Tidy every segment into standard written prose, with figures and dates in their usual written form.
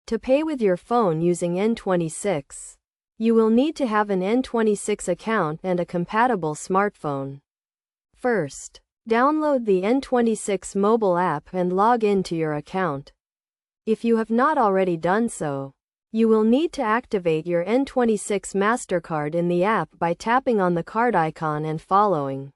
To pay with your phone using N26, you will need to have an N26 account and a compatible smartphone. First, download the N26 mobile app and log into your account. If you have not already done so, you will need to activate your N26 MasterCard in the app by tapping on the card icon and following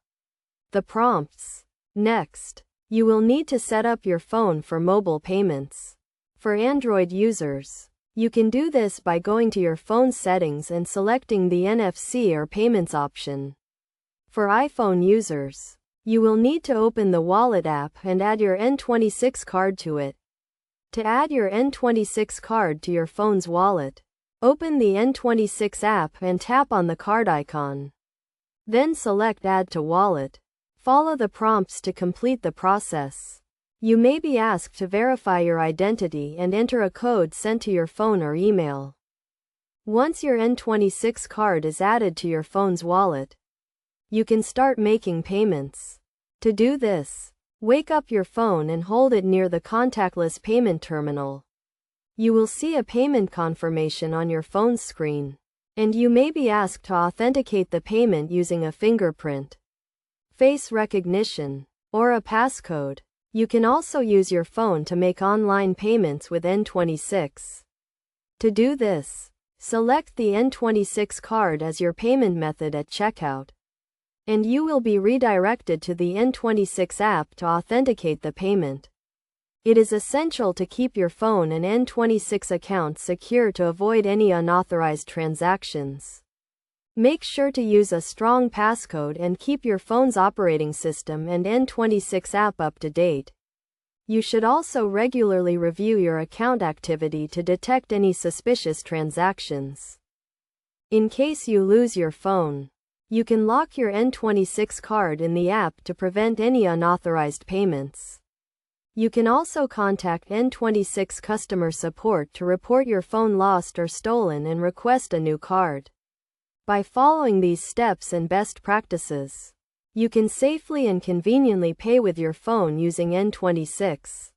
the prompts. Next, you will need to set up your phone for mobile payments. For Android users, you can do this by going to your phone settings and selecting the NFC or payments option. For iPhone users, you will need to open the Wallet app and add your N26 card to it. To add your N26 card to your phone's wallet, open the N26 app and tap on the card icon. Then select Add to Wallet. Follow the prompts to complete the process. You may be asked to verify your identity and enter a code sent to your phone or email. Once your N26 card is added to your phone's wallet, you can start making payments. To do this, wake up your phone and hold it near the contactless payment terminal. You will see a payment confirmation on your phone's screen, and you may be asked to authenticate the payment using a fingerprint, face recognition, or a passcode. You can also use your phone to make online payments with N26. To do this, select the N26 card as your payment method at checkout, and you will be redirected to the N26 app to authenticate the payment. It is essential to keep your phone and N26 account secure to avoid any unauthorized transactions. Make sure to use a strong passcode and keep your phone's operating system and N26 app up to date. You should also regularly review your account activity to detect any suspicious transactions. In case you lose your phone, you can lock your N26 card in the app to prevent any unauthorized payments. You can also contact N26 customer support to report your phone lost or stolen and request a new card. By following these steps and best practices, you can safely and conveniently pay with your phone using N26.